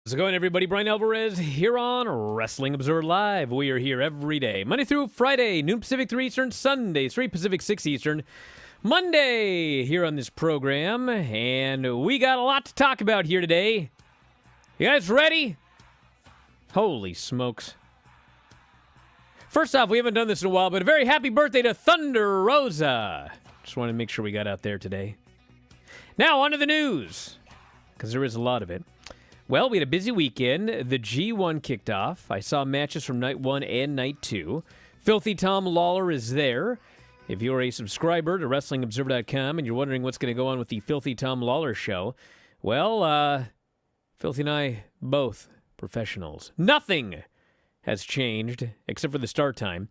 How's it going, everybody? Bryan Alvarez here on Wrestling Observer Live. We are here every day, Monday through Friday, noon Pacific, 3 Eastern, Sunday, 3 Pacific, 6 Eastern, Monday here on this program. And we got a lot to talk about here today. You guys ready? Holy smokes. First off, we haven't done this in a while, but a very happy birthday to Thunder Rosa. Just wanted to make sure we got out there today. Now, on to the news, because there is a lot of it. Well, we had a busy weekend. The G1 kicked off. I saw matches from Night 1 and Night 2. Filthy Tom Lawler is there. If you're a subscriber to WrestlingObserver.com and you're wondering what's going to go on with the Filthy Tom Lawler show, well, Filthy and I, both professionals. Nothing has changed except for the start time.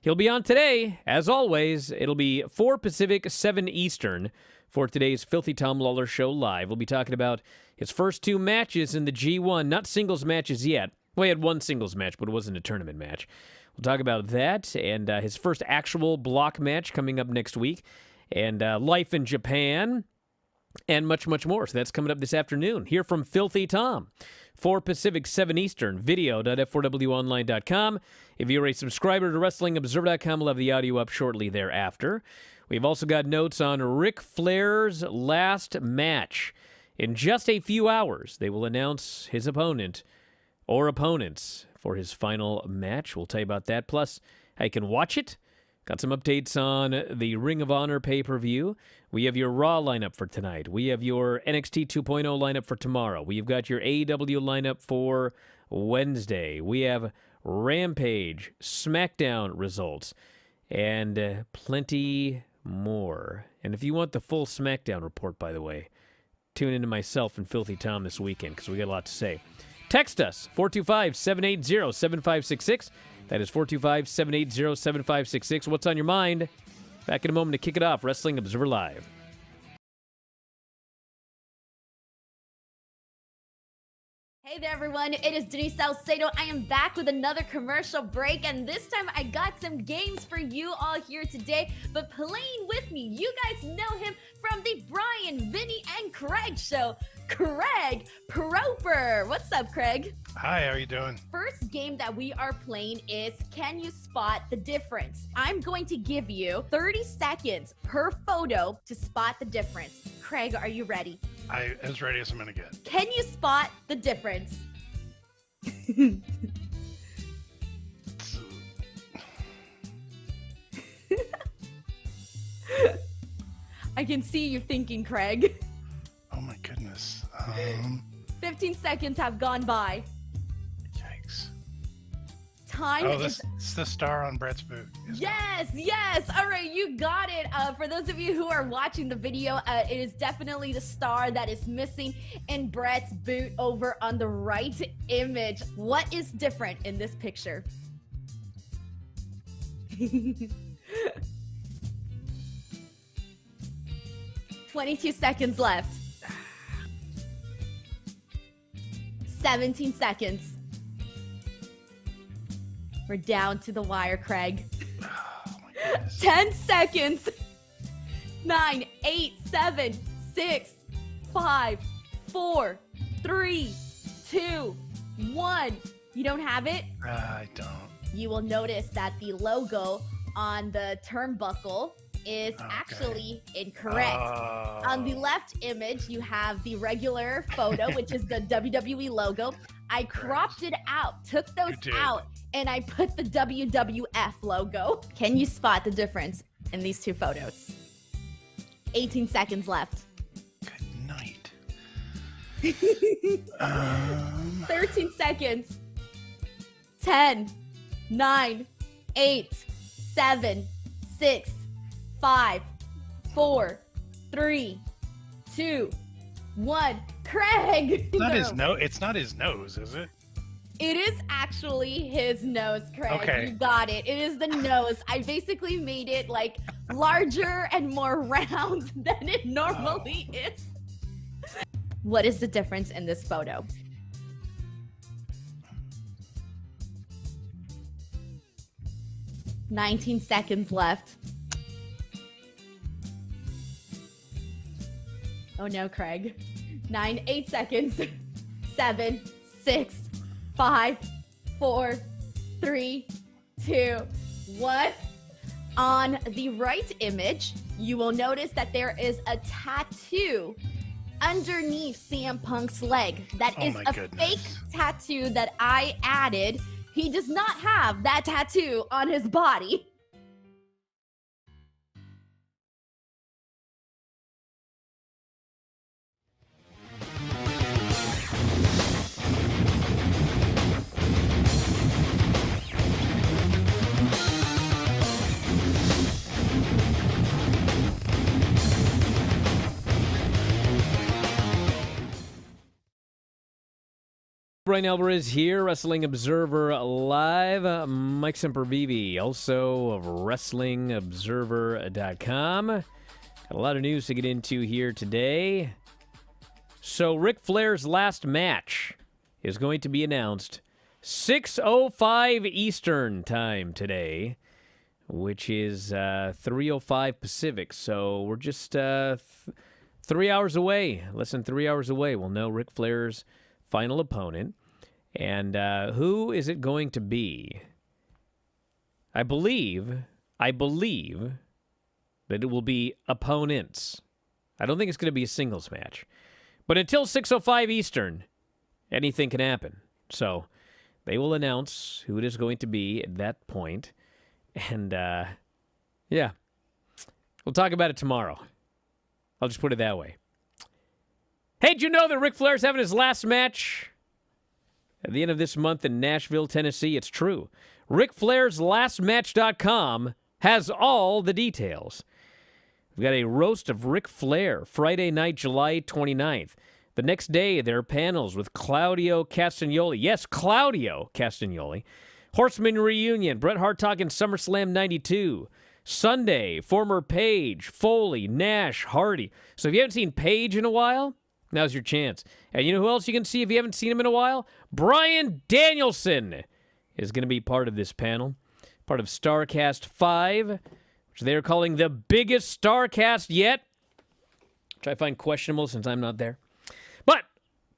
He'll be on today, as always. It'll be 4 Pacific, 7 Eastern for today's Filthy Tom Lawler Show Live. We'll be talking about his first 2 matches in the G1, not singles matches yet. Well, he had 1 singles match, but it wasn't a tournament match. We'll talk about that and his first actual block match coming up next week, and life in Japan, and much, much more. So that's coming up this afternoon. Hear from Filthy Tom. 4 Pacific, 7 Eastern, video.f4wonline.com. If you're a subscriber to WrestlingObserver.com, we'll have the audio up shortly thereafter. We've also got notes on Ric Flair's last match. In just a few hours, they will announce his opponent or opponents for his final match. We'll tell you about that. Plus, how you can watch it. Got some updates on the Ring of Honor pay-per-view. We have your Raw lineup for tonight. We have your NXT 2.0 lineup for tomorrow. We've got your AEW lineup for Wednesday. We have Rampage, SmackDown results, and plenty more. And if you want the full SmackDown report, by the way, tune into myself and Filthy Tom this weekend because we got a lot to say. Text us, 425-780-7566. That is 425-780-7566. What's on your mind? Back in a moment to kick it off. Wrestling Observer Live. Hey there, everyone. It is Denise Salcedo. I am back with another commercial break, and this time I got some games for you all here today. But playing with me, you guys know him from the Brian, Vinny, and Craig show. Craig Proper. What's up, Craig? Hi, how are you doing? First game that we are playing is Can You Spot the Difference? I'm going to give you 30 seconds per photo to spot the difference. Craig, are you ready? I as ready as I'm gonna get. Can you spot the difference? I can see you thinking, Craig. Oh my goodness. 15 seconds have gone by. Yikes. Time is... It's the star on Brett's boot. Yes. All right, you got it. For those of you who are watching the video, it is definitely the star that is missing in Brett's boot over on the right image. What is different in this picture? 22 seconds left. 17 seconds. We're down to the wire, Craig. Oh my goodness. 10 seconds. 9, 8, 7, 6, 5, 4, 3, 2, 1. You don't have it? I don't. You will notice that the logo on the turnbuckle is actually incorrect. On the left image, you have the regular photo, which is the WWE logo. I cropped it out, took those out, and I put the WWF logo. Can you spot the difference in these two photos? 18 seconds left. Good night. 13 seconds. 10, 9, 8, 7, 6, 5, 4, 3, 2, 1. Craig! It's not his nose, is it? It is actually his nose, Craig. Okay. You got it. It is the nose. I basically made it like larger and more round than it normally is. What is the difference in this photo? $19 seconds left. Oh no, Craig. 9, 8 seconds. 7, 6, 5, 4, 3, 2, 1. On the right image, you will notice that there is a tattoo underneath CM Punk's leg. That is a fake tattoo that I added. He does not have that tattoo on his body. Bryan Alvarez here, Wrestling Observer Live. Mike Sempervive, also of WrestlingObserver.com. Got a lot of news to get into here today. So Ric Flair's last match is going to be announced 6:05 Eastern time today, which is 3:05 Pacific. So we're just 3 hours away, less than 3 hours away. We'll know Ric Flair's final opponent. And who is it going to be? I believe that it will be opponents. I don't think it's going to be a singles match. But until 6:05 Eastern, anything can happen. So they will announce who it is going to be at that point. And, yeah, we'll talk about it tomorrow. I'll just put it that way. Hey, did you know that Ric Flair's having his last match at the end of this month in Nashville, Tennessee? It's true. RicFlairsLastMatch.com has all the details. We've got a roast of Ric Flair, Friday night, July 29th. The next day, there are panels with Claudio Castagnoli. Yes, Claudio Castagnoli. Horseman Reunion, Bret Hart talking SummerSlam 92. Sunday, former Page, Foley, Nash, Hardy. So if you haven't seen Page in a while, now's your chance. And you know who else you can see if you haven't seen him in a while? Bryan Danielson is going to be part of this panel. Part of StarCast 5, which they're calling the biggest StarCast yet. Which I find questionable since I'm not there. But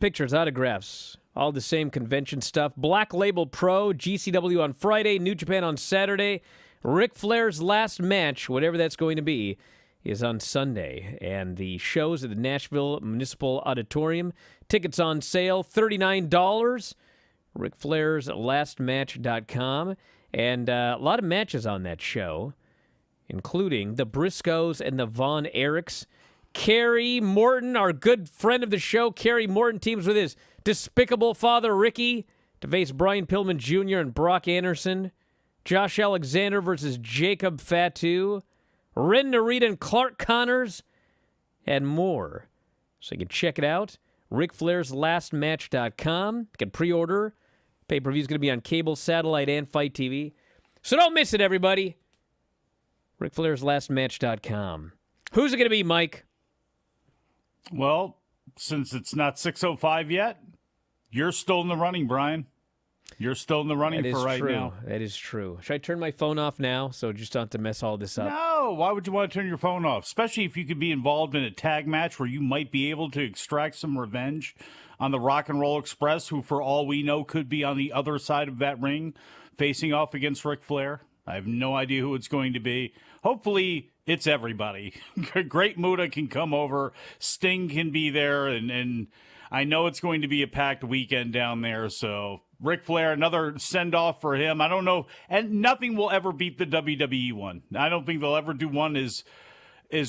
pictures, autographs, all the same convention stuff. Black Label Pro, GCW on Friday, New Japan on Saturday. Ric Flair's last match, whatever that's going to be, is on Sunday. And the show's at the Nashville Municipal Auditorium. Tickets on sale, $39. RicFlairsLastMatch.com. And a lot of matches on that show, including the Briscoes and the Von Erichs. Kerry Morton, our good friend of the show, Kerry Morton teams with his despicable father, Ricky, to face Brian Pillman Jr. and Brock Anderson. Josh Alexander versus Jacob Fatu. Ren Narita and Clark Connors. And more. So you can check it out. RicFlairsLastMatch.com. You can pre-order. Pay-per-view is going to be on cable, satellite, and Fight TV. So don't miss it, everybody. RicFlairsLastMatch.com. Who's it going to be, Mike? Well, since it's not 6:05 yet, you're still in the running, Brian. You're still in the running for right now. That is true. Should I turn my phone off now so just don't have to mess all this up? No, why would you want to turn your phone off? Especially if you could be involved in a tag match where you might be able to extract some revenge on the Rock and Roll Express, who for all we know could be on the other side of that ring facing off against Ric Flair. I have no idea who it's going to be. Hopefully it's everybody. Great Muta can come over. Sting can be there. And I know it's going to be a packed weekend down there. So Ric Flair, another send-off for him. I don't know. And nothing will ever beat the WWE one. I don't think they'll ever do one as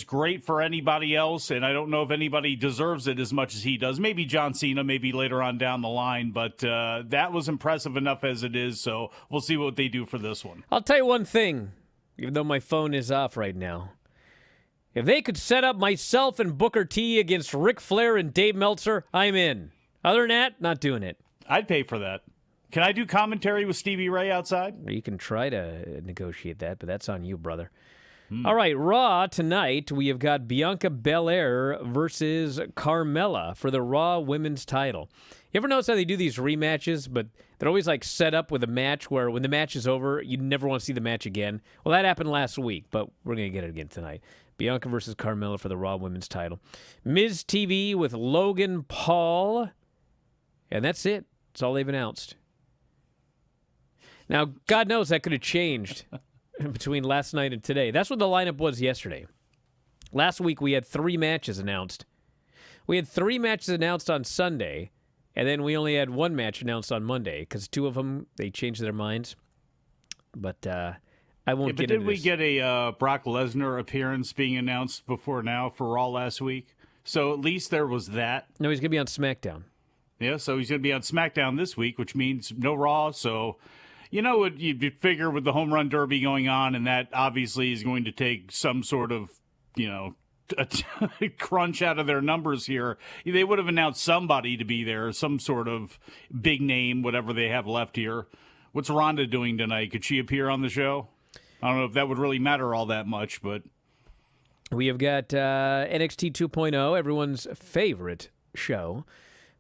great for anybody else. And I don't know if anybody deserves it as much as he does. Maybe John Cena, maybe later on down the line. But that was impressive enough as it is. So we'll see what they do for this one. I'll tell you one thing, even though my phone is off right now. If they could set up myself and Booker T against Ric Flair and Dave Meltzer, I'm in. Other than that, not doing it. I'd pay for that. Can I do commentary with Stevie Ray outside? You can try to negotiate that, but that's on you, brother. All right, Raw tonight, we have got Bianca Belair versus Carmella for the Raw Women's title. You ever notice how they do these rematches, but they're always like set up with a match where when the match is over, you never want to see the match again? Well, that happened last week, but we're going to get it again tonight. Bianca versus Carmella for the Raw Women's title. Miz TV with Logan Paul. And that's it. That's all they've announced. Now, God knows that could have changed between last night and today. That's what the lineup was yesterday. Last week, we had 3 matches announced. We had 3 matches announced on Sunday, and then we only had 1 match announced on Monday, because 2 of them, they changed their minds. But I won't get into this. Did we get a Brock Lesnar appearance being announced before now for Raw last week? So at least there was that. No, he's going to be on SmackDown. Yeah, so he's going to be on SmackDown this week, which means no Raw, so... You know what you'd figure with the home run derby going on, and that obviously is going to take some sort of, crunch out of their numbers here, they would have announced somebody to be there, some sort of big name, whatever they have left here. What's Ronda doing tonight? Could she appear on the show? I don't know if that would really matter all that much, but We have got NXT 2.0, everyone's favorite show.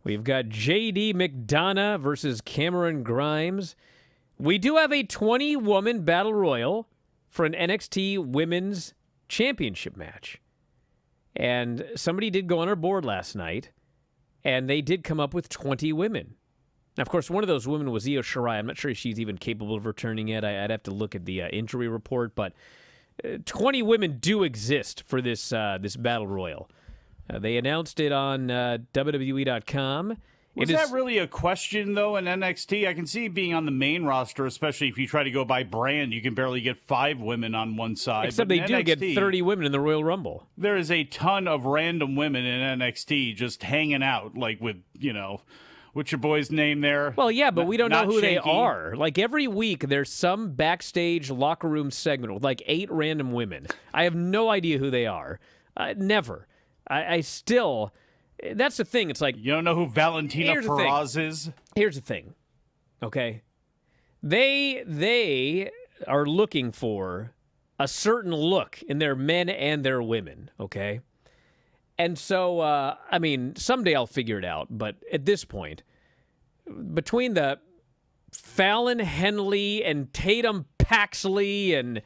We've got JD McDonough versus Cameron Grimes. We do have a 20-woman battle royal for an NXT Women's Championship match. And somebody did go on our board last night, and they did come up with 20 women. Now, of course, one of those women was Io Shirai. I'm not sure if she's even capable of returning yet. I'd have to look at the injury report, but 20 women do exist for this this battle royal. They announced it on WWE.com. Was that really a question, though, in NXT? I can see it being on the main roster, especially if you try to go by brand. You can barely get 5 women on one side. Except they do get 30 women in the Royal Rumble. There is a ton of random women in NXT just hanging out, like with, what's your boy's name there? Well, yeah, but we don't know who they Shanky. are. Like, every week, there's some backstage locker room segment with, like, 8 random women. I have no idea who they are. Never. I still... That's the thing. It's like... You don't know who Valentina Feroz is? Here's the thing, okay? They are looking for a certain look in their men and their women, okay? And so, someday I'll figure it out, but at this point, between the Fallon Henley and Tatum Paxley and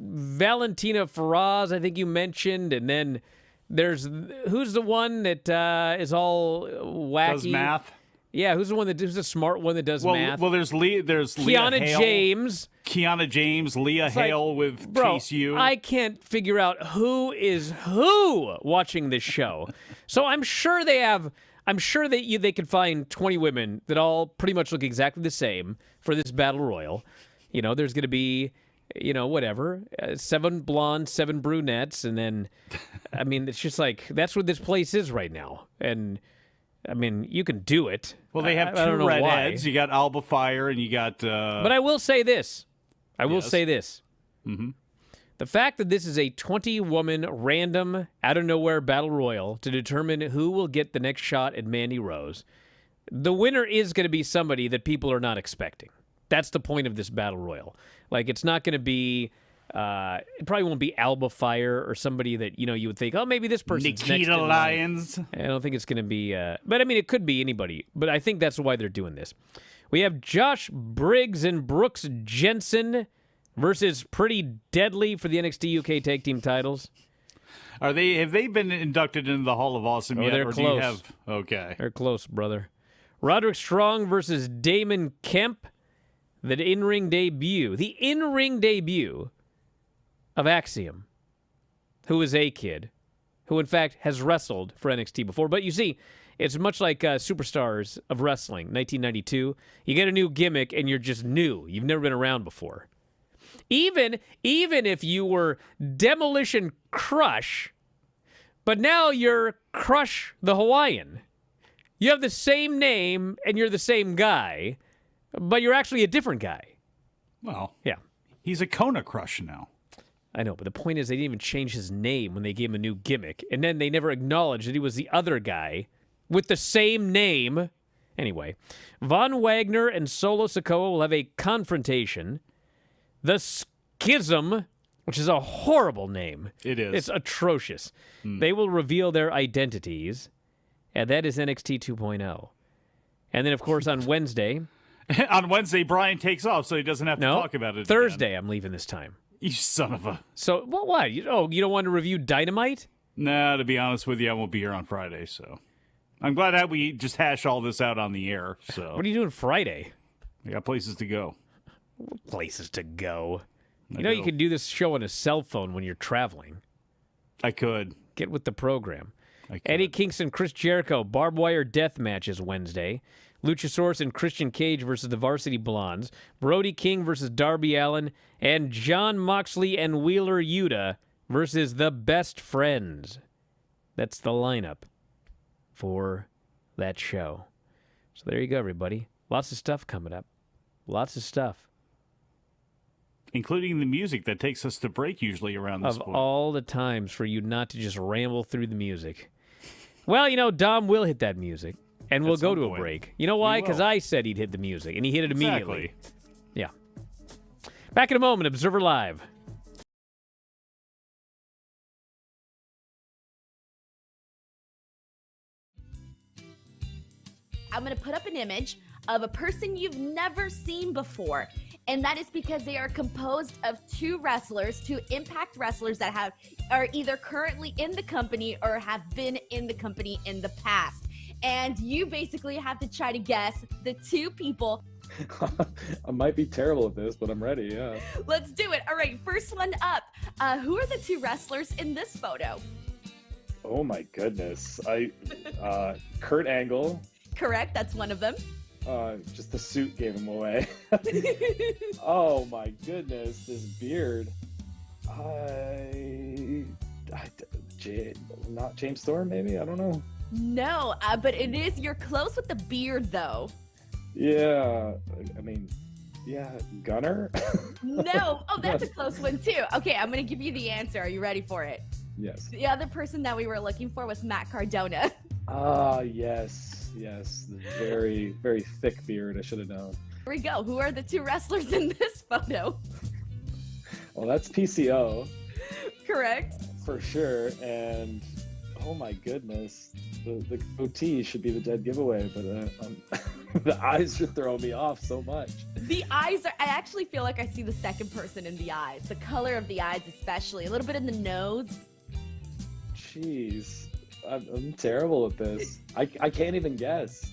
Valentina Feroz, I think you mentioned, and then there's who's the one that is all wacky? Does math? Yeah, who's the smart one that does math? Well, there's Kiana Leah James. Kiana James, Leah Hale with Chase U. I can't figure out who is who watching this show. So I'm sure they could find 20 women that all pretty much look exactly the same for this battle royal. There's going to be, whatever, 7 blondes, 7 brunettes, and then, it's just like that's what this place is right now. And you can do it. Well, they have 2 redheads. You got Alba Fire, and you got. But I will say this. Mm-hmm. The fact that this is a 20-woman random, out-of-nowhere battle royal to determine who will get the next shot at Mandy Rose, the winner is going to be somebody that people are not expecting. That's the point of this battle royal. Like, it's not going to be... it probably won't be Alba Fire or somebody that, you would think, oh, maybe this person's next Nikita in Lyons. line. I don't think it's going to be... but, it could be anybody. But I think that's why they're doing this. We have Josh Briggs and Brooks Jensen versus Pretty Deadly for the NXT UK Tag Team titles. Have they been inducted into the Hall of Awesome yet? They're or close. Do you have... Okay. They're close, brother. Roderick Strong versus Damon Kemp. The in-ring debut of Axiom, who is a kid, who in fact has wrestled for NXT before. But you see, it's much like Superstars of Wrestling, 1992. You get a new gimmick and you're just new. You've never been around before. Even if you were Demolition Crush, but now you're Crush the Hawaiian. You have the same name and you're the same guy, but you're actually a different guy. Well, yeah. He's a Kona Crush now. I know, but the point is they didn't even change his name when they gave him a new gimmick. And then they never acknowledged that he was the other guy with the same name. Anyway, Von Wagner and Solo Sikoa will have a confrontation. The Schism, which is a horrible name. It is. It's atrocious. They will reveal their identities, and that is NXT 2.0. And then, of course, on Wednesday... On Wednesday, Bryan takes off, so he doesn't have to talk about it Thursday, again. I'm leaving this time. You son of a... So, what? You don't want to review Dynamite? Nah, to be honest with you, I won't be here on Friday, so... I'm glad that we just hash all this out on the air, so... What are you doing Friday? I got places to go. Places to go. I You do. can do this show on a cell phone when you're traveling. I could. Get with the program. I could. Eddie Kingston, Chris Jericho, barbed wire death matches Wednesday. Luchasaurus and Christian Cage versus the Varsity Blondes. Brody King versus Darby Allin. And John Moxley and Wheeler Yuta versus the Best Friends. That's the lineup for that show. So there you go, everybody. Lots of stuff coming up. Lots of stuff. including the music that takes us to break usually around this Of point. all the times for you not to just ramble through the music. Well, Dom will hit that music, and we'll go some to a point. break. You know why? We will. Because I said he'd hit the music, and he hit it immediately. Exactly. Yeah. Back in a moment, Observer Live. I'm going to put up an image of a person you've never seen before. And that is because they are composed of two Impact wrestlers that are either currently in the company or have been in the company in the past. And you basically have to try to guess the two people. I might be terrible at this, but I'm ready, yeah. Let's do it. All right, first one up. Who are the two wrestlers in this photo? Oh my goodness. Kurt Angle, Correct, that's one of them. just the suit gave him away. Oh my goodness, this beard. Not James Storm, maybe? I don't know. No, but you're close with the beard though. Yeah, Gunner? No, oh, that's a close one too. Okay, I'm gonna give you the answer. Are you ready for it? Yes. The other person that we were looking for was Matt Cardona. Yes. The very, very thick beard. I should have known. Here we go. Who are the two wrestlers in this photo? Well, that's PCO Correct. for sure. And oh my goodness, the goatee should be the dead giveaway, but the eyes should throw me off so much. The eyes I actually feel like I see the second person in the eyes. The color of the eyes especially. A little bit in the nose. Jeez, I'm terrible at this. I can't even guess.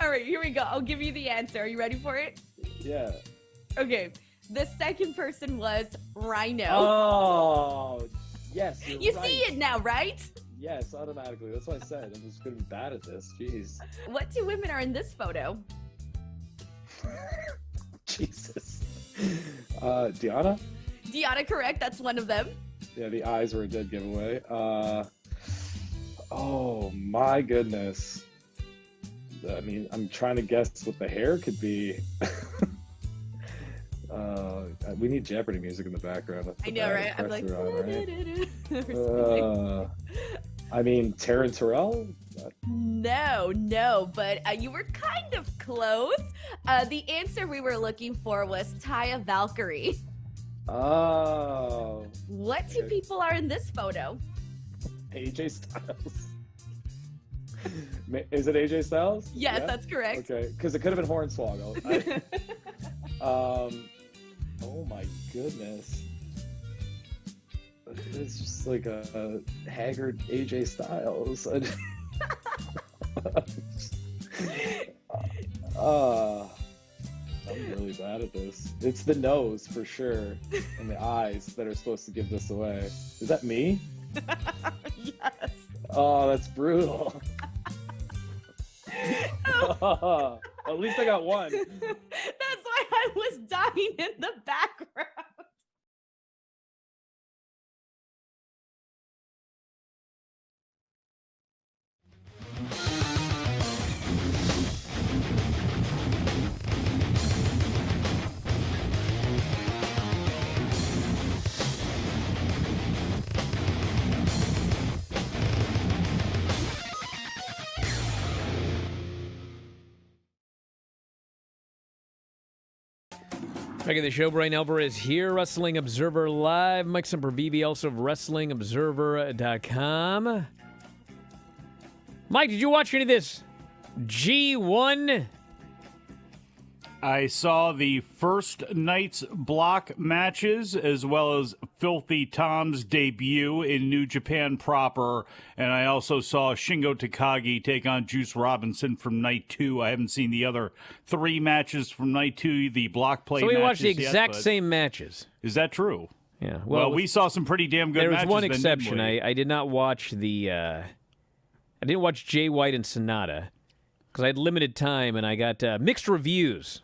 All right, here we go. I'll give you the answer. Are you ready for it? Yeah. Okay. The second person was Rhino. Oh, yes. You right. see it now, right? Yes, automatically. That's what I said. I'm just gonna be bad at this. Jeez. What two women are in this photo? Jesus. Deanna? Deanna, correct. That's one of them. Yeah, the eyes were a dead giveaway. Oh my goodness. I mean, I'm trying to guess what the hair could be. We need Jeopardy music in the background. I know, right? I'm like, Taryn Terrell? No, but you were kind of close. The answer we were looking for was Taya Valkyrie. Oh. What two people are in this photo? AJ Styles. Is it AJ Styles? Yes, Yeah? that's correct. Okay, because it could have been Hornswoggle. Oh my goodness. It's just like a haggard AJ Styles. I'm really bad at this. It's the nose for sure, and the eyes that are supposed to give this away. Is that me? Yes. Oh, that's brutal. At least I got one. That's why I was dying in the background. Back at the show, Bryan Alvarez here, Wrestling Observer Live. Mike Sempervive, also of WrestlingObserver.com. Mike, did you watch any of this G1? I saw the first night's block matches as well as Filthy Tom's debut in New Japan proper, and I also saw Shingo Takagi take on Juice Robinson from night 2. I haven't seen the other 3 matches from night 2, the block play So we matches watched the yet, exact but- same matches. Is that true? Yeah. Well, we saw some pretty damn good there was matches. one then, didn't exception. we? I did not watch the. I didn't watch Jay White and Sonata because I had limited time, and I got mixed reviews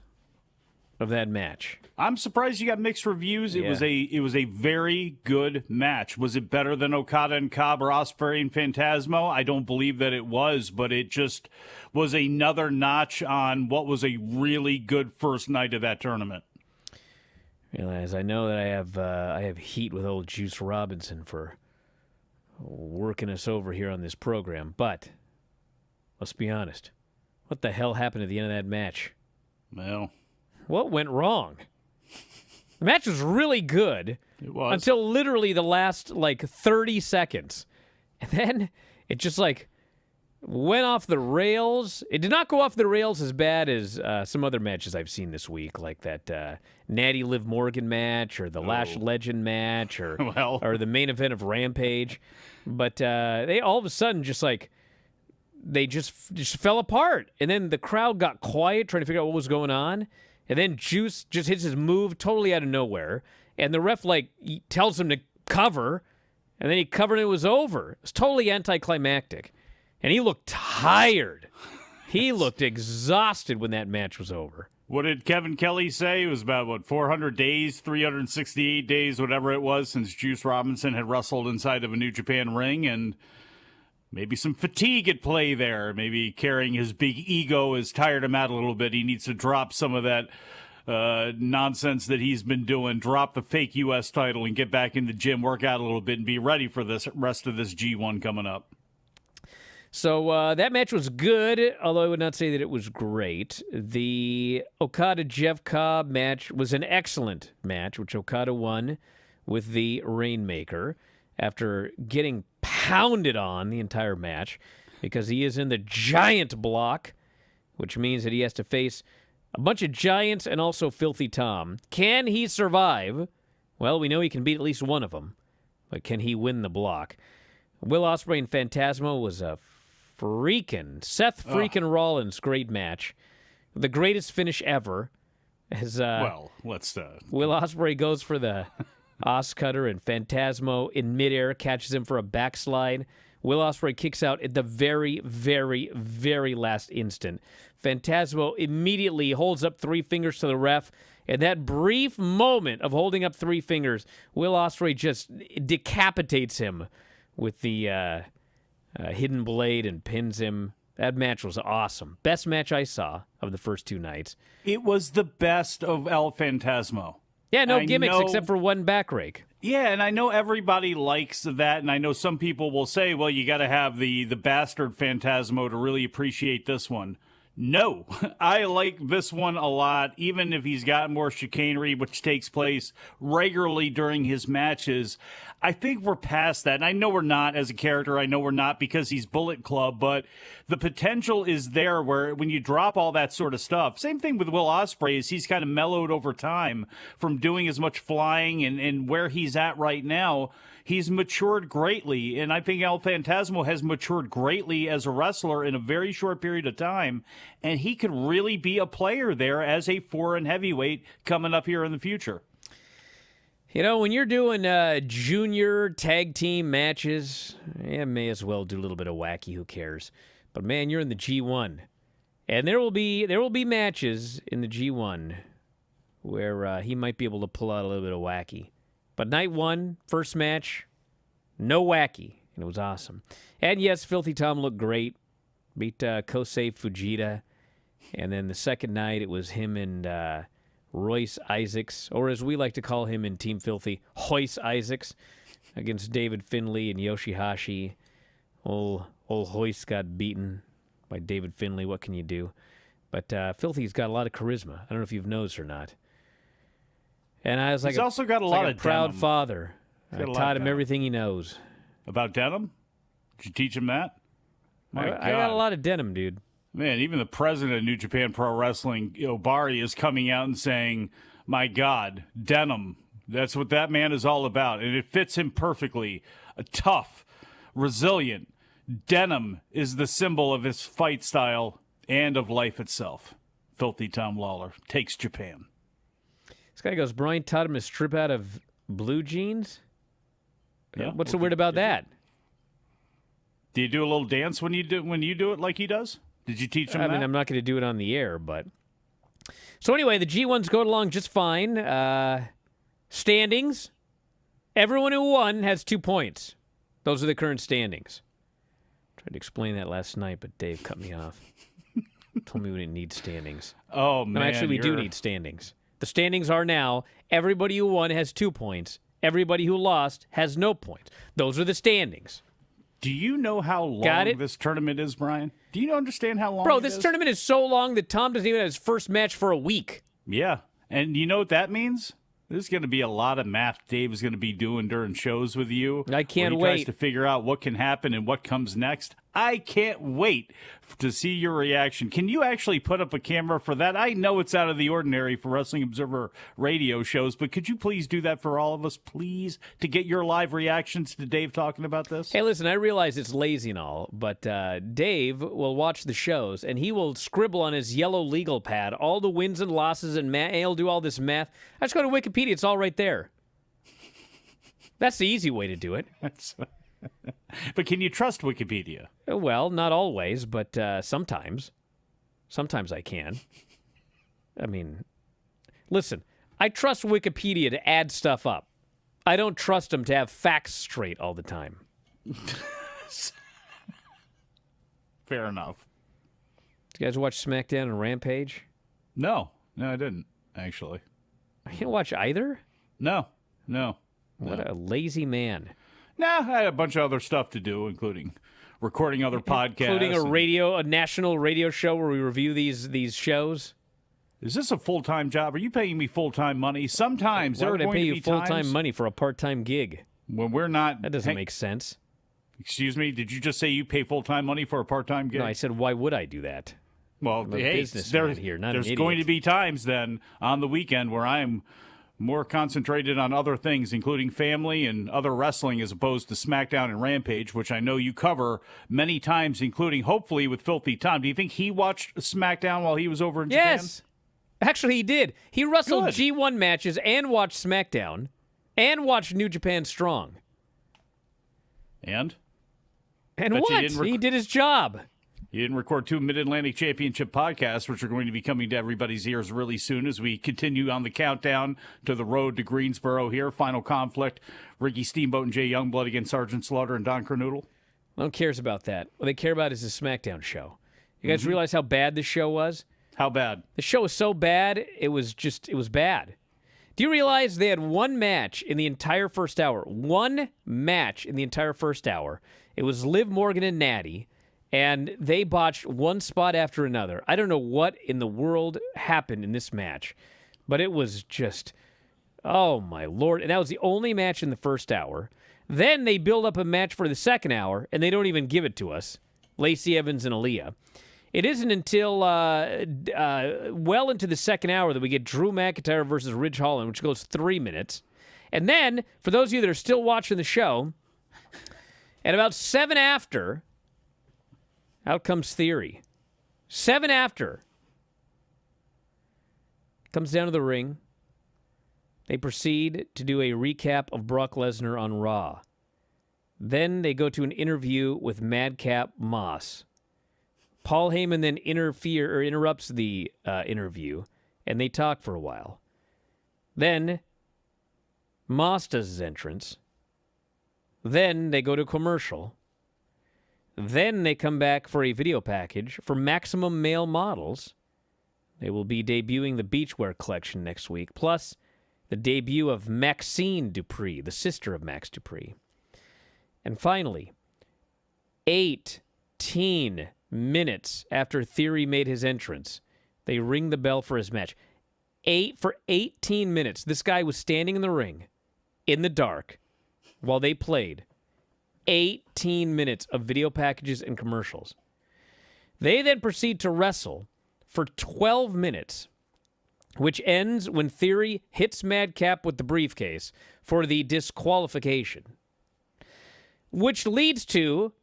of that match. I'm surprised you got mixed reviews. Yeah. It was a very good match. Was it better than Okada and Cobb or Ospreay and Phantasmo? I don't believe that it was, but it just was another notch on what was a really good first night of that tournament. Realize I know that I have heat with old Juice Robinson for working us over here on this program, but let's be honest. What the hell happened at the end of that match? Well, what went wrong? The match was really good. It was. Until literally the last, 30 seconds. And then it just, went off the rails. It did not go off the rails as bad as some other matches I've seen this week, like that Natty Liv Morgan match or the Lash Legend match or the main event of Rampage. But they all of a sudden they just fell apart. And then the crowd got quiet trying to figure out what was going on. And then Juice just hits his move totally out of nowhere. And the ref, he tells him to cover. And then he covered and it was over. It was totally anticlimactic. And he looked tired. He looked exhausted when that match was over. What did Kevin Kelly say? It was about, 400 days, 368 days, whatever it was, since Juice Robinson had wrestled inside of a New Japan ring. And maybe some fatigue at play there. Maybe carrying his big ego has tired him out a little bit. He needs to drop some of that nonsense that he's been doing, drop the fake U.S. title and get back in the gym, work out a little bit, and be ready for this rest of this G1 coming up. So that match was good, although I would not say that it was great. The Okada-Jeff Cobb match was an excellent match, which Okada won with the Rainmaker after getting pounded on the entire match because he is in the giant block, which means that he has to face a bunch of giants and also Filthy Tom. Can he survive? Well, we know he can beat at least one of them, but can he win the block? Will Ospreay and Phantasmo was a Seth Rollins great match. The greatest finish ever. As, Will Ospreay goes for the Os Cutter and Phantasmo in midair catches him for a backslide. Will Ospreay kicks out at the very, very, very last instant. Phantasmo immediately holds up 3 fingers to the ref. And that brief moment of holding up 3 fingers, Will Ospreay just decapitates him with the hidden blade and pins him. That match was awesome. Best match I saw of the first 2 nights. It was the best of El Phantasmo. Yeah, no gimmicks except for one back rake. Yeah, and I know everybody likes that, and I know some people will say, well, you got to have the bastard Phantasmo to really appreciate this one. No, I like this one a lot, even if he's got more chicanery, which takes place regularly during his matches. I think we're past that, and I know we're not as a character. I know we're not because he's Bullet Club, but the potential is there where when you drop all that sort of stuff, same thing with Will Ospreay, is he's kind of mellowed over time from doing as much flying and where he's at right now. He's matured greatly, and I think El Phantasmo has matured greatly as a wrestler in a very short period of time, and he could really be a player there as a foreign heavyweight coming up here in the future. You know, when you're doing junior tag team matches, you may as well do a little bit of wacky, who cares? But man, you're in the G1, and there will be matches in the G1 where he might be able to pull out a little bit of wacky. But night 1, first match, no wacky, and it was awesome. And yes, Filthy Tom looked great, beat Kosei Fujita. And then the second night, it was him and Royce Isaacs, or as we like to call him in Team Filthy, Hoyce Isaacs, against David Finlay and Yoshihashi. Old Hoyce got beaten by David Finlay. What can you do? But Filthy's got a lot of charisma. I don't know if you've noticed or not. And I was like, he's also got a lot of proud denim. father. I taught him everything he knows. About denim? Did you teach him that? I got a lot of denim, dude. Man, even the president of New Japan Pro Wrestling, Obari, is coming out and saying, my God, denim. That's what that man is all about. And it fits him perfectly. A tough, resilient. Denim is the symbol of his fight style and of life itself. Filthy Tom Lawler takes Japan. This guy goes, Bryan taught him to strip out of blue jeans? Yeah, what's so weird about that? Do you do a little dance when you do it like he does? Did you teach him that? I mean, I'm not going to do it on the air, but... So anyway, the G1's going along just fine. Standings. Everyone who won has 2 points. Those are the current standings. Tried to explain that last night, but Dave cut me off. Told me we didn't need standings. Oh, man. No, actually, we do need standings. The standings are now, everybody who won has 2 points. Everybody who lost has no points. Those are the standings. Do you know how long this tournament is, Brian? Do you understand how long Bro, it this is? tournament is so long that Tom doesn't even have his first match for a week. Yeah. And you know what that means? There's going to be a lot of math Dave is going to be doing during shows with you. I can't where he wait. tries to figure out what can happen and what comes next. I can't wait to see your reaction. Can you actually put up a camera for that? I know it's out of the ordinary for Wrestling Observer radio shows, but could you please do that for all of us, please, to get your live reactions to Dave talking about this? Hey, listen, I realize it's lazy and all, but Dave will watch the shows, and he will scribble on his yellow legal pad all the wins and losses, and he'll do all this math. I just go to Wikipedia. It's all right there. That's the easy way to do it. But can you trust Wikipedia? Well, not always, but sometimes. Sometimes I can. I mean, listen, I trust Wikipedia to add stuff up. I don't trust them to have facts straight all the time. Fair enough. Did you guys watch SmackDown and Rampage? No, I didn't, actually. You didn't watch either? No. What a lazy man. Nah, I had a bunch of other stuff to do, including recording other podcasts. Including a national radio show where we review these shows. Is this a full-time job? Are you paying me full-time money? Sometimes there are going to be times... Why would I pay you full-time money for a part-time gig? When we're not... That doesn't make sense. Excuse me? Did you just say you pay full-time money for a part-time gig? No, I said, why would I do that? Well, I'm a hey, businessman here, not an there's idiot. going to be times then on the weekend where I am more concentrated on other things, including family and other wrestling, as opposed to SmackDown and Rampage, which I know you cover many times, including hopefully with Filthy Tom. Do you think he watched SmackDown while he was over in Japan? Yes. Actually, he did. He wrestled Good. G1 matches and watched SmackDown and watched New Japan Strong. And And Bet you what? didn't He did his job. You didn't record 2 Mid-Atlantic Championship podcasts, which are going to be coming to everybody's ears really soon as we continue on the countdown to the road to Greensboro here. Final conflict, Ricky Steamboat and Jay Youngblood against Sergeant Slaughter and Don Kernoodle. No one cares about that. What they care about is the SmackDown show. You guys realize how bad this show was? How bad? The show was so bad, it was bad. Do you realize they had one match in the entire first hour? One match in the entire first hour. It was Liv Morgan and Natty. And they botched one spot after another. I don't know what in the world happened in this match, but it was just, oh my Lord. And that was the only match in the first hour. Then they build up a match for the second hour, and they don't even give it to us. Lacey Evans and Aaliyah. It isn't until well into the second hour that we get Drew McIntyre versus Ridge Holland, which goes 3 minutes. And then, for those of you that are still watching the show, at about 7 after... out comes Theory. 7 after. Comes down to the ring. They proceed to do a recap of Brock Lesnar on Raw. Then they go to an interview with Madcap Moss. Paul Heyman then interrupts the interview, and they talk for a while. Then Moss does his entrance. Then they go to commercial. Then they come back for a video package for Maximum Male Models. They will be debuting the Beachwear collection next week, plus the debut of Maxine Dupree, the sister of Max Dupree. And finally, 18 minutes after Theory made his entrance, they ring the bell for his match. For 18 minutes, this guy was standing in the ring in the dark while they played. 18 minutes of video packages and commercials. They then proceed to wrestle for 12 minutes, which ends when Theory hits Madcap with the briefcase for the disqualification, which leads to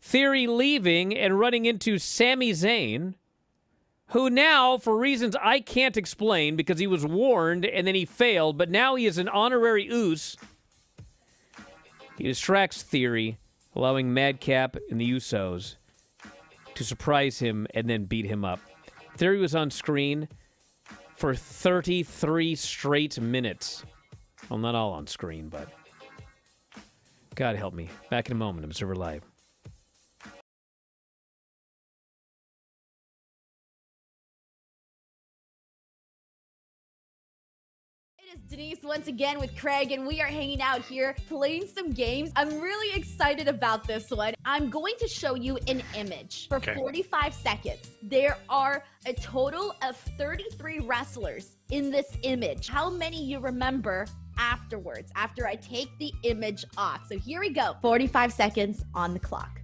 Theory leaving and running into Sami Zayn, who now, for reasons I can't explain because he was warned and then he failed, but now he is an honorary Uce. He distracts Theory, allowing Madcap and the Usos to surprise him and then beat him up. Theory was on screen for 33 straight minutes. Well, not all on screen, but God help me. Back in a moment, Observer Live. Denise once again with Craig, and we are hanging out here playing some games. I'm really excited about this one. I'm going to show you an image for 45 seconds. There are a total of 33 wrestlers in this image. How many you remember afterwards, after I take the image off? So here we go. 45 seconds on the clock.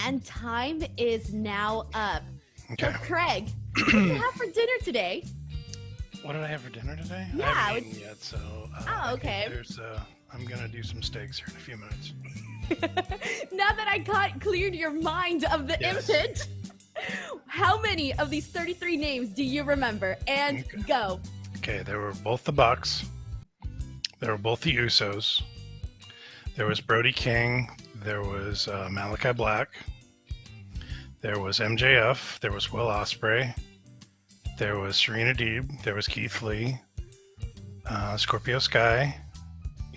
And time is now up. Okay. So, Craig, what do you have for dinner today? What did I have for dinner today? Yeah, I haven't eaten yet, so. Oh, okay. I'm gonna do some steaks here in a few minutes. Now that I cleared your mind of the image, how many of these 33 names do you remember? And go. Okay, there were both the Bucks. There were both the Usos. There was Brody King. There was Malachi Black. There was MJF. There was Will Ospreay. There was Serena Deeb. There was Keith Lee. Scorpio Sky.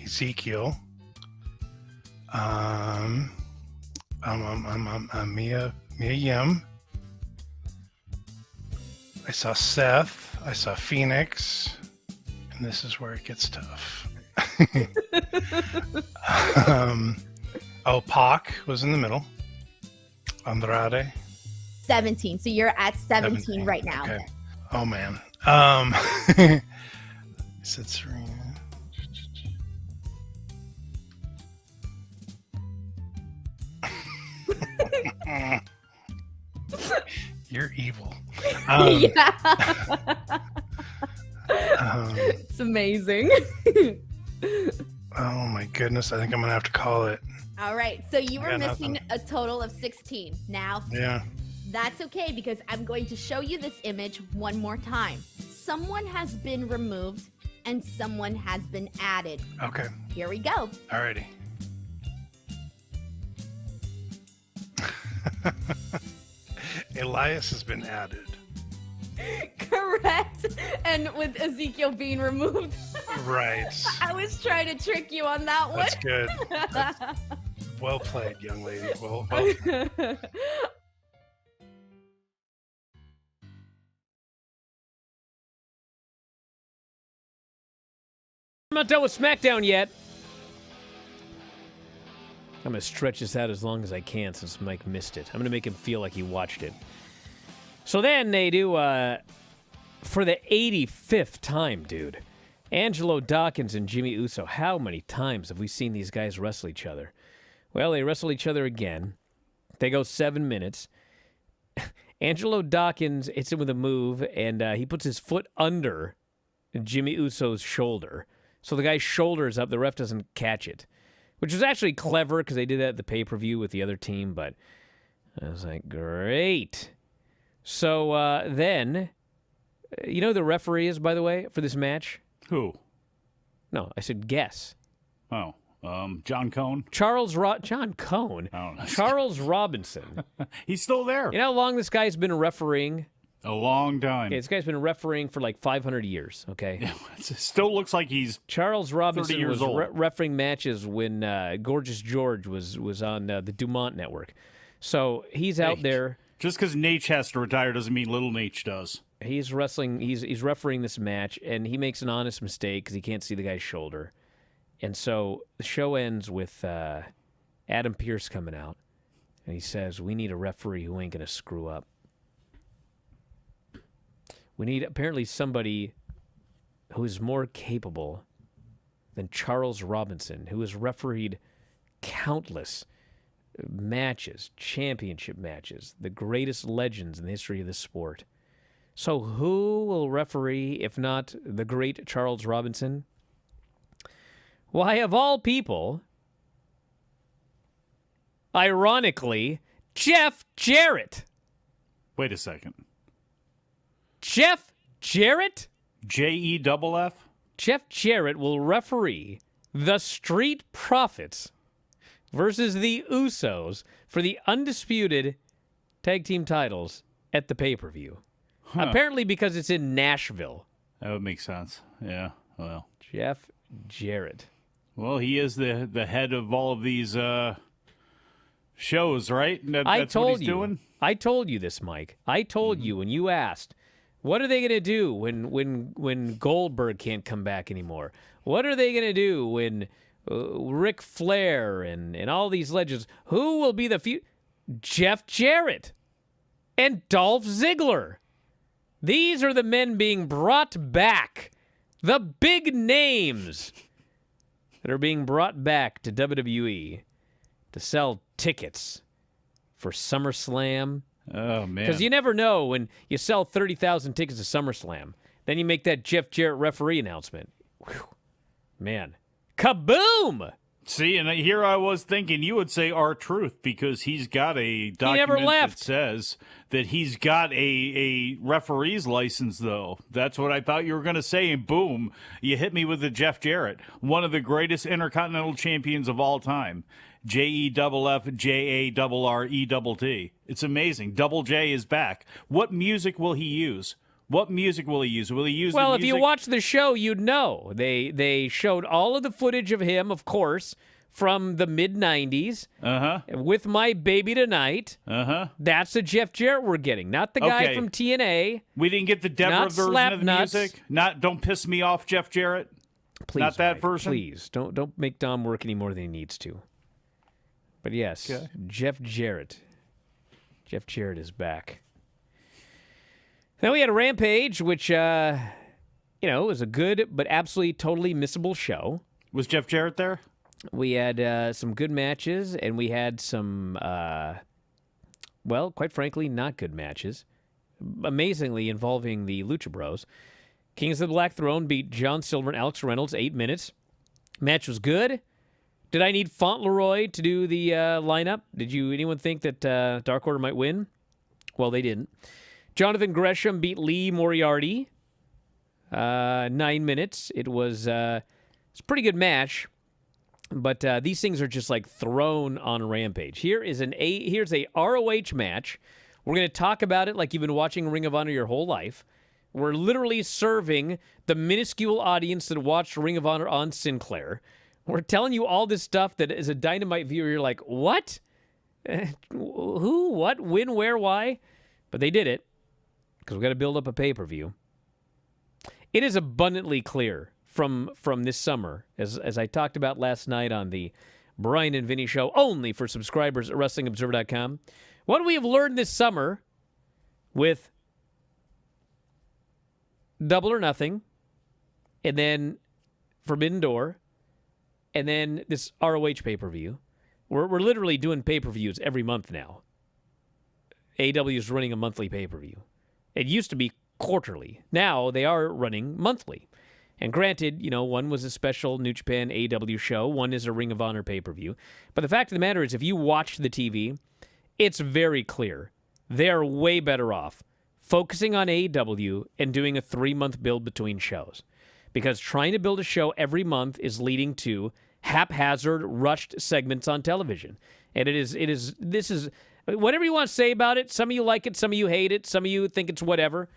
Ezekiel. Mia Yim. I saw Seth. I saw Phoenix. And this is where it gets tough. Pac was in the middle. Andrade. 17. So you're at 17 right now. Okay. Oh man. I said Serena. You're evil. It's amazing. Oh my goodness. I think I'm gonna have to call it. All right. So you were missing a total of 16. Now, that's okay because I'm going to show you this image one more time. Someone has been removed and someone has been added. Okay. Here we go. Alrighty. Elias has been added. Correct. And with Ezekiel being removed. Right. I was trying to trick you on that one. That's good. That's well played, young lady. Well I'm not done with SmackDown yet. I'm going to stretch this out as long as I can since Mike missed it. I'm going to make him feel like he watched it. So then they do, for the 85th time, dude, Angelo Dawkins and Jimmy Uso. How many times have we seen these guys wrestle each other? Well, they wrestle each other again. They go 7 minutes. Angelo Dawkins hits him with a move, and he puts his foot under Jimmy Uso's shoulder. So the guy's shoulder is up. The ref doesn't catch it, which was actually clever because they did that at the pay-per-view with the other team, but I was like, great. So then, you know who the referee is, by the way, for this match? Who? No, I said guess. Oh, John Cone? John Cone? I don't know. Charles Robinson. He's still there. You know how long this guy's been refereeing? A long time. Okay, this guy's been refereeing for like 500 years, okay? Yeah, it still looks like he's Charles Robinson 30 years was old. refereeing matches when Gorgeous George was on the Dumont Network. So he's out there. Just because Nate has to retire doesn't mean little Nate does. He's wrestling. He's refereeing this match, and he makes an honest mistake because he can't see the guy's shoulder. And so the show ends with Adam Pearce coming out, and he says, "We need a referee who ain't gonna screw up. We need apparently somebody who is more capable than Charles Robinson, who has refereed countless matches, championship matches, the greatest legends in the history of the sport. So who will referee if not the great Charles Robinson? Why, of all people, ironically, Jeff Jarrett. Wait a second. Jeff Jarrett? Jeff? Jeff Jarrett will referee the Street Profits versus the Usos for the undisputed tag team titles at the pay-per-view. Apparently because it's in Nashville. That would make sense. Yeah, well. Jeff Jarrett. Well, he is the head of all of these shows, right? That's what he's doing? I told you this, Mike. I told you when you asked, what are they going to do when Goldberg can't come back anymore? What are they going to do when Ric Flair and all these legends, who will be the Jeff Jarrett and Dolph Ziggler. These are the men being brought back. The big names that are being brought back to WWE to sell tickets for SummerSlam. Oh, man. Because you never know when you sell 30,000 tickets to SummerSlam. Then you make that Jeff Jarrett referee announcement. Whew. Man. Kaboom! See, and here I was thinking you would say R-Truth because he's got a document that says that he's got a referee's license, though. That's what I thought you were going to say, and boom, you hit me with the Jeff Jarrett, one of the greatest Intercontinental Champions of all time. JEFFJARRETT. It's amazing. Double J is back. What music will he use? What music will he use? Will he use Well, the if music? you watch the show, you'd know. They showed all of the footage of him, of course, from the mid-'90s. With My Baby Tonight. That's the Jeff Jarrett we're getting, not the guy from TNA. We didn't get the Deborah version of the Slapnuts. music? Not Don't Piss Me Off, Jeff Jarrett? Please, not that Mike, version? Please, don't make Dom work any more than he needs to. But yes, Okay. Jeff Jarrett. Jeff Jarrett is back. Then we had a Rampage, which, was a good but absolutely totally missable show. Was Jeff Jarrett there? We had some good matches, and we had some, quite frankly, not good matches. Amazingly involving the Lucha Bros. Kings of the Black Throne beat John Silver and Alex Reynolds, 8 minutes. Match was good. Did I need Fauntleroy to do the lineup? Did anyone think that Dark Order might win? Well, they didn't. Jonathan Gresham beat Lee Moriarty. 9 minutes. It's a pretty good match, but these things are just like thrown on Rampage. Here's a ROH match. We're going to talk about it like you've been watching Ring of Honor your whole life. We're literally serving the minuscule audience that watched Ring of Honor on Sinclair. We're telling you all this stuff that as a Dynamite viewer, you're like, what? Who? What? When? Where? Why? But they did it because we've got to build up a pay-per-view. It is abundantly clear from this summer, as I talked about last night on the Bryan and Vinny show, only for subscribers at WrestlingObserver.com. What we have learned this summer with Double or Nothing, and then Forbidden Door, and then this ROH pay-per-view. We're literally doing pay-per-views every month now. AEW is running a monthly pay-per-view. It used to be quarterly. Now they are running monthly. And granted, one was a special New Japan AEW show. One is a Ring of Honor pay-per-view. But the fact of the matter is, if you watch the TV, it's very clear. They're way better off focusing on AEW and doing a 3-month build between shows. Because trying to build a show every month is leading to haphazard, rushed segments on television. And this is, whatever you want to say about it, some of you like it, some of you hate it, some of you think it's whatever.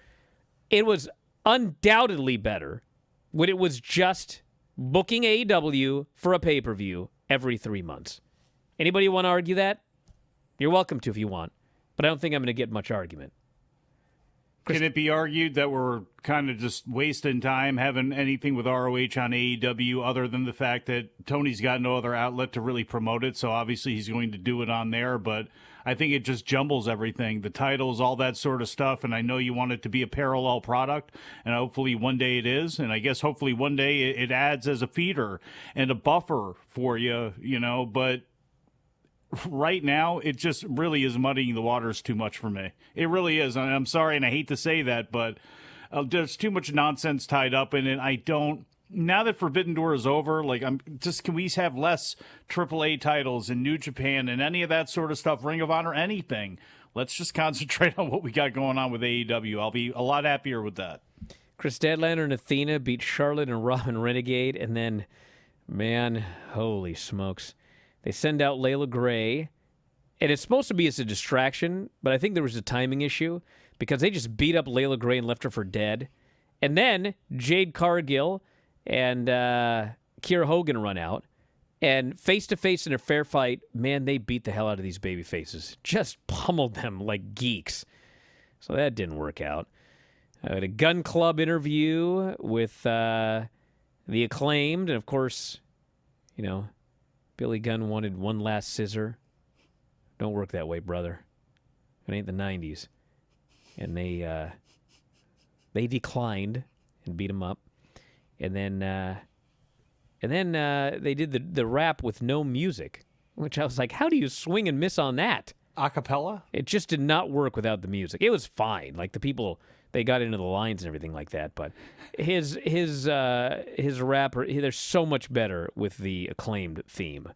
It was undoubtedly better when it was just booking AEW for a pay-per-view every 3 months. Anybody want to argue that? You're welcome to if you want, but I don't think I'm going to get much argument. Can it be argued that we're kind of just wasting time having anything with ROH on AEW other than the fact that Tony's got no other outlet to really promote it, so obviously he's going to do it on there, but I think it just jumbles everything, the titles, all that sort of stuff, and I know you want it to be a parallel product, and hopefully one day it is, and I guess hopefully one day it adds as a feeder and a buffer for you, but right now, it just really is muddying the waters too much for me. It really is. I'm sorry, and I hate to say that, but there's too much nonsense tied up in it. I don't now that Forbidden Door is over, like, can we have less AAA titles in New Japan and any of that sort of stuff, Ring of Honor, anything? Let's just concentrate on what we got going on with AEW. I'll be a lot happier with that. Chris Statlander and Athena beat Charlotte and Robin Renegade, and then, man, holy smokes. They send out Layla Gray, and it's supposed to be as a distraction, but I think there was a timing issue because they just beat up Layla Gray and left her for dead. And then Jade Cargill and Kiera Hogan run out, and face-to-face in a fair fight, man, they beat the hell out of these baby faces. Just pummeled them like geeks. So that didn't work out. I had a Gun Club interview with the Acclaimed, and of course, you know, Billy Gunn wanted one last scissor. Don't work that way, brother. It ain't the 90s. And they declined and beat him up. And then they did the rap with no music, which I was like, how do you swing and miss on that? Acapella? It just did not work without the music. It was fine. Like, the people, they got into the lines and everything like that. But his rap, they're so much better with the Acclaimed theme.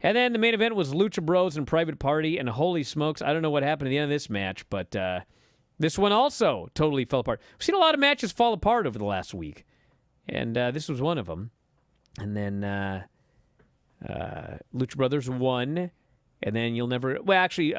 And then the main event was Lucha Bros and Private Party, and holy smokes, I don't know what happened at the end of this match, but this one also totally fell apart. We've seen a lot of matches fall apart over the last week, and this was one of them. And then Lucha Brothers won, and then you'll never... Well, actually,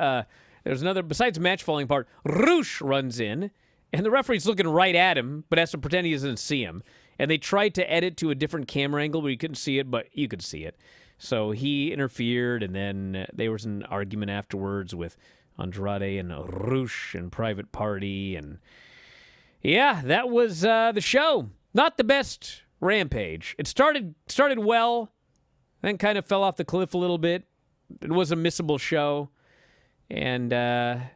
there's another... Besides match falling apart, Roosh runs in, and the referee's looking right at him, but has to pretend he doesn't see him. And they tried to edit to a different camera angle where you couldn't see it, but you could see it. So he interfered, and then there was an argument afterwards with Andrade and Roosh and Private Party. And yeah, that was the show. Not the best Rampage. It started well, then kind of fell off the cliff a little bit. It was a missable show. And I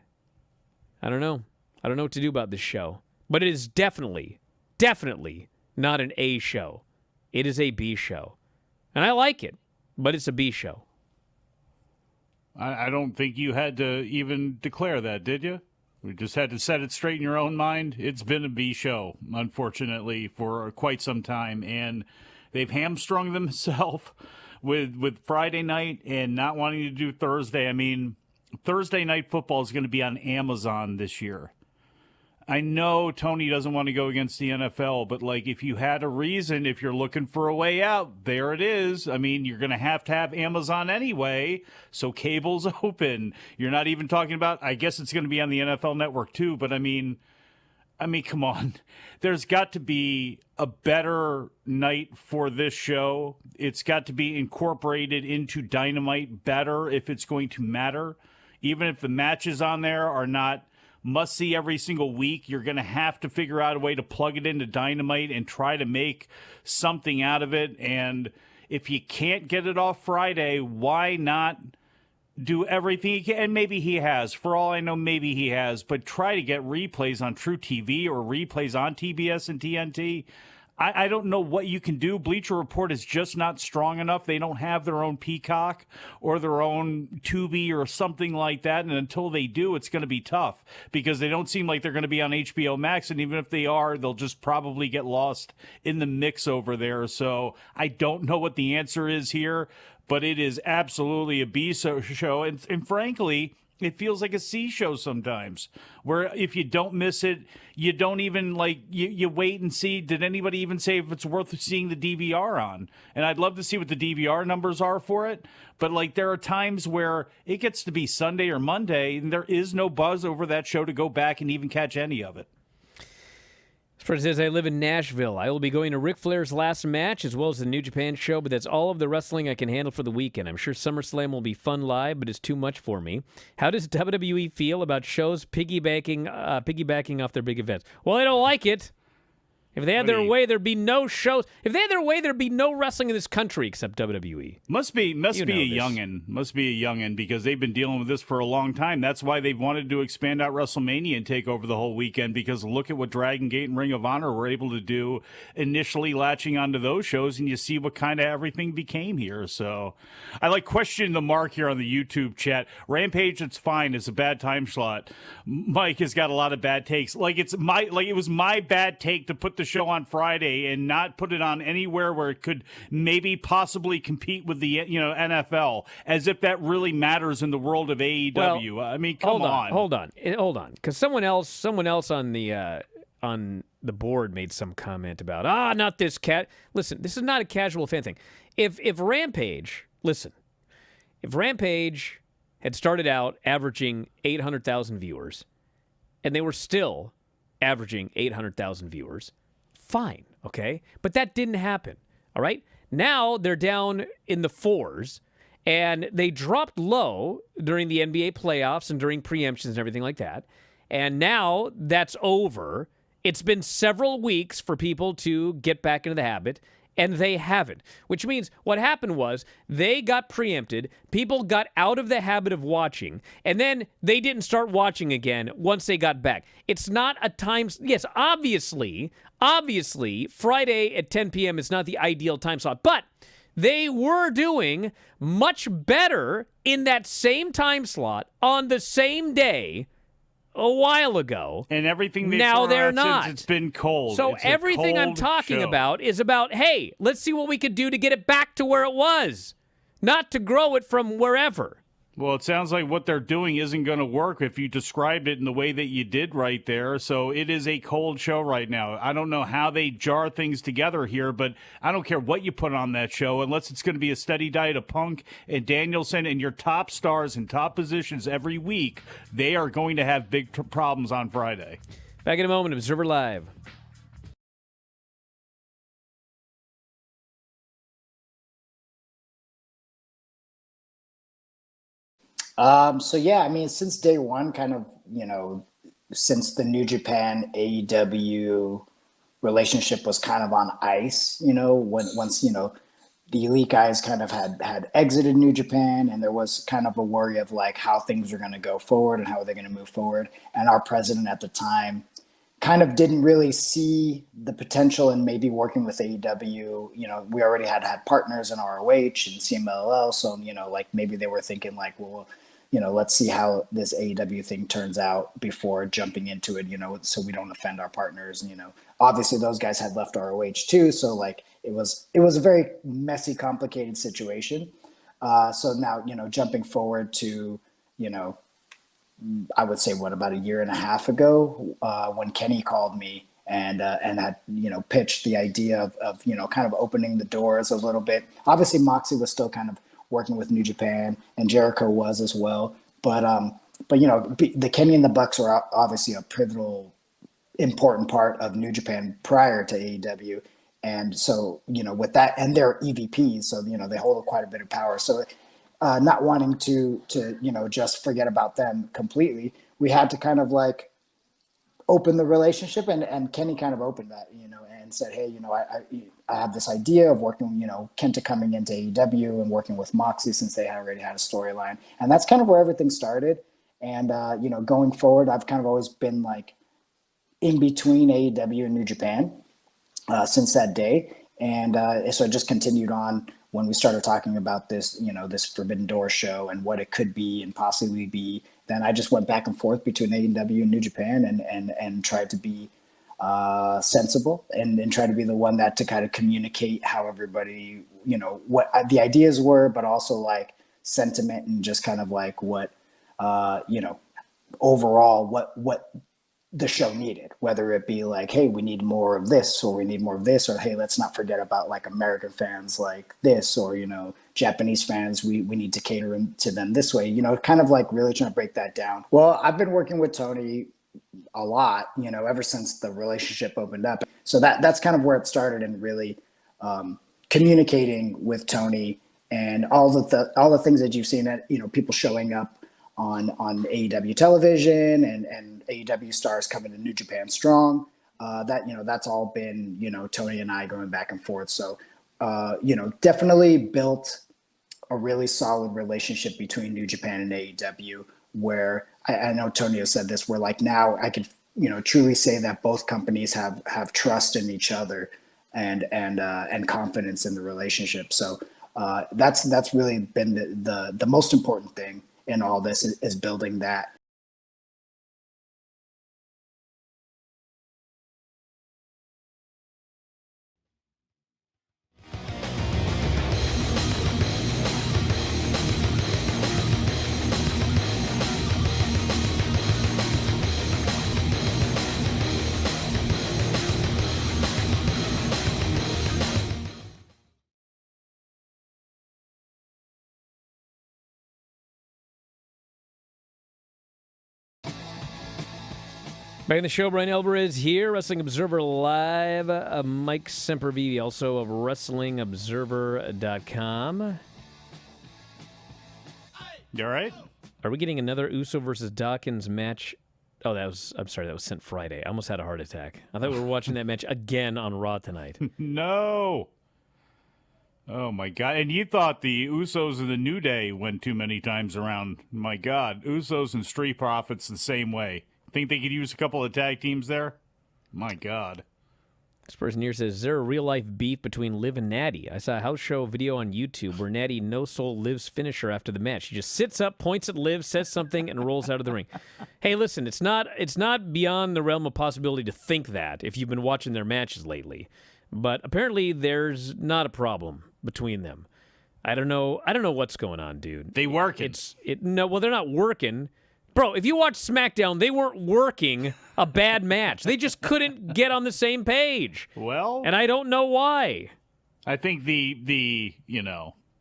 don't know. I don't know what to do about this show. But it is definitely not an A show. It is a B show. And I like it. But it's a B show. I don't think you had to even declare that, did you? We just had to set it straight in your own mind. It's been a B show, unfortunately, for quite some time. And they've hamstrung themselves with Friday night and not wanting to do Thursday. I mean, Thursday Night Football is going to be on Amazon this year. I know Tony doesn't want to go against the NFL, but, like, if you had a reason, if you're looking for a way out, there it is. I mean, you're going to have Amazon anyway, so cable's open. You're not even talking about, I guess it's going to be on the NFL Network too, but I mean, come on. There's got to be a better night for this show. It's got to be incorporated into Dynamite better if it's going to matter. Even if the matches on there are not must see every single week, you're going to have to figure out a way to plug it into Dynamite and try to make something out of it. And if you can't get it off Friday, why not do everything you can? And maybe he has. For all I know, maybe he has. But try to get replays on True TV or replays on TBS and TNT. I don't know what you can do. Bleacher Report is just not strong enough. They don't have their own Peacock or their own Tubi or something like that. And until they do, it's going to be tough because they don't seem like they're going to be on HBO Max. And even if they are, they'll just probably get lost in the mix over there. So I don't know what the answer is here, but it is absolutely a B show. And frankly, it feels like a C show sometimes, where if you don't miss it, you don't even, like, you wait and see, did anybody even say if it's worth seeing the DVR on? And I'd love to see what the DVR numbers are for it, but, like, there are times where it gets to be Sunday or Monday, and there is no buzz over that show to go back and even catch any of it. Fred says, I live in Nashville. I will be going to Ric Flair's last match as well as the New Japan show, but that's all of the wrestling I can handle for the weekend. I'm sure SummerSlam will be fun live, but it's too much for me. How does WWE feel about shows piggybacking off their big events? Well, they don't like it. If they had their way, there'd be no shows. If they had their way, there'd be no wrestling in this country except WWE. Must be a youngin' because they've been dealing with this for a long time. That's why they've wanted to expand out WrestleMania and take over the whole weekend, because look at what Dragon Gate and Ring of Honor were able to do initially latching onto those shows, and you see what kind of everything became here. So I like questioning the mark here on the YouTube chat. Rampage, it's fine. It's a bad time slot. Mike has got a lot of bad takes. It was my bad take to put the the show on Friday and not put it on anywhere where it could maybe possibly compete with the NFL, as if that really matters in the world of AEW. Well, I mean, come on. Hold on, because someone else on the board made some comment about not this cat. Listen, this is not a casual fan thing. If Rampage had started out averaging 800,000 viewers, and they were still averaging 800,000 viewers, fine, okay? But that didn't happen, all right? Now they're down in the fours, and they dropped low during the NBA playoffs and during preemptions and everything like that. And now that's over. It's been several weeks for people to get back into the habit, and they haven't, which means what happened was they got preempted, people got out of the habit of watching, and then they didn't start watching again once they got back. It's not a time... Yes, obviously, Friday at 10 p.m. is not the ideal time slot, but they were doing much better in that same time slot on the same day a while ago. And everything now they're not. Since it's been cold. So everything I'm talking about is about, hey, let's see what we could do to get it back to where it was, not to grow it from wherever. Well, it sounds like what they're doing isn't going to work if you described it in the way that you did right there. So it is a cold show right now. I don't know how they jar things together here, but I don't care what you put on that show, unless it's going to be a steady diet of Punk and Danielson and your top stars in top positions every week. They are going to have big problems on Friday. Back in a moment, Observer Live. So yeah, I mean, since day one, kind of, since the New Japan AEW relationship was kind of on ice, once the elite guys kind of had exited New Japan, and there was kind of a worry of like how things were going to go forward and how they're going to move forward. And our president at the time kind of didn't really see the potential in maybe working with AEW. We already had partners in ROH and CMLL, so like maybe they were thinking like, well, let's see how this AEW thing turns out before jumping into it, so we don't offend our partners. And, obviously those guys had left ROH too. So like it was a very messy, complicated situation. So now, jumping forward to, I would say about a year and a half ago, when Kenny called me and had, pitched the idea of kind of opening the doors a little bit. Obviously Moxie was still kind of working with New Japan, and Jericho was as well. But the Kenny and the Bucks were obviously a pivotal, important part of New Japan prior to AEW. And so, with that, and they're EVPs, so, they hold quite a bit of power. So not wanting to just forget about them completely, we had to kind of like open the relationship, and Kenny kind of opened that, and said, hey, I have this idea of working, Kenta coming into AEW and working with Moxie, since they already had a storyline. And that's kind of where everything started. And, going forward, I've kind of always been like in between AEW and New Japan since that day. And so it just continued on when we started talking about this, this Forbidden Door show and what it could be and possibly be. Then I just went back and forth between AEW and New Japan and tried to be sensible and try to be the one that to kind of communicate how everybody, what the ideas were, but also like sentiment and just kind of like what, overall what the show needed, whether it be like, hey, we need more of this, or we need more of this, or hey, let's not forget about like American fans like this, or Japanese fans, we need to cater to them this way, kind of like really trying to break that down. Well, I've been working with Tony a lot, ever since the relationship opened up. So that's kind of where it started, and really communicating with Tony and all the things that you've seen that, people showing up on AEW television and AEW stars coming to New Japan Strong. That's all been, Tony and I going back and forth. So, definitely built a really solid relationship between New Japan and AEW, where I know Tony has said this, where like now I could, truly say that both companies have trust in each other and confidence in the relationship. So that's really been the most important thing in all this is building that. Back in the show, Bryan Alvarez here, Wrestling Observer Live. Mike Sempervive, also of WrestlingObserver.com. You all right? Are we getting another Uso versus Dawkins match? Oh, that was sent Friday. I almost had a heart attack. I thought we were watching that match again on Raw tonight. No. Oh, my God. And you thought the Usos and the New Day went too many times around. My God. Usos and Street Profits the same way. Think they could use a couple of tag teams there? My God. This person here says, is there a real-life beef between Liv and Natty? I saw a house show video on YouTube where Natty no-sold Liv's finisher after the match. She just sits up, points at Liv, says something, and rolls out of the ring. Hey, listen, it's not beyond the realm of possibility to think that if you've been watching their matches lately. But apparently there's not a problem between them. I don't know what's going on, dude. They working. Well, they're not working. Bro, if you watch SmackDown, they weren't working a bad match. They just couldn't get on the same page. Well, and I don't know why. I think the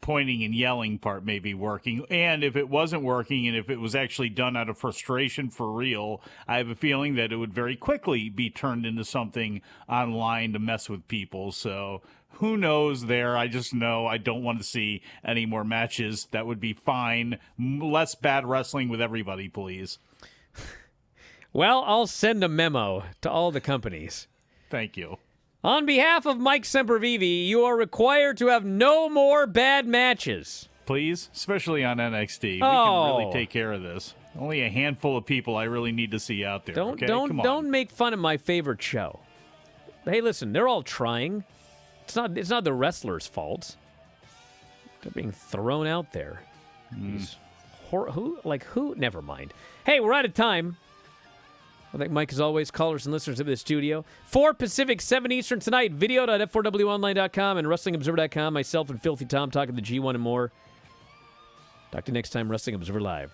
pointing and yelling part may be working. And if it wasn't working and if it was actually done out of frustration for real, I have a feeling that it would very quickly be turned into something online to mess with people. So who knows there? I just know I don't want to see any more matches. That would be fine. Less bad wrestling with everybody, please. Well, I'll send a memo to all the companies. Thank you. On behalf of Mike Sempervive, you are required to have no more bad matches. Please, especially on NXT. We can really take care of this. Only a handful of people I really need to see out there. Don't make fun of my favorite show. Hey, listen, they're all trying. It's not the wrestlers' fault. They're being thrown out there. Who? Never mind. Hey, we're out of time. I thank Mike, as always, callers and listeners of the studio. 4 Pacific, 7 Eastern tonight. Video.f4wonline.com and WrestlingObserver.com. Myself and Filthy Tom talking the G1 and more. Talk to you next time, Wrestling Observer Live.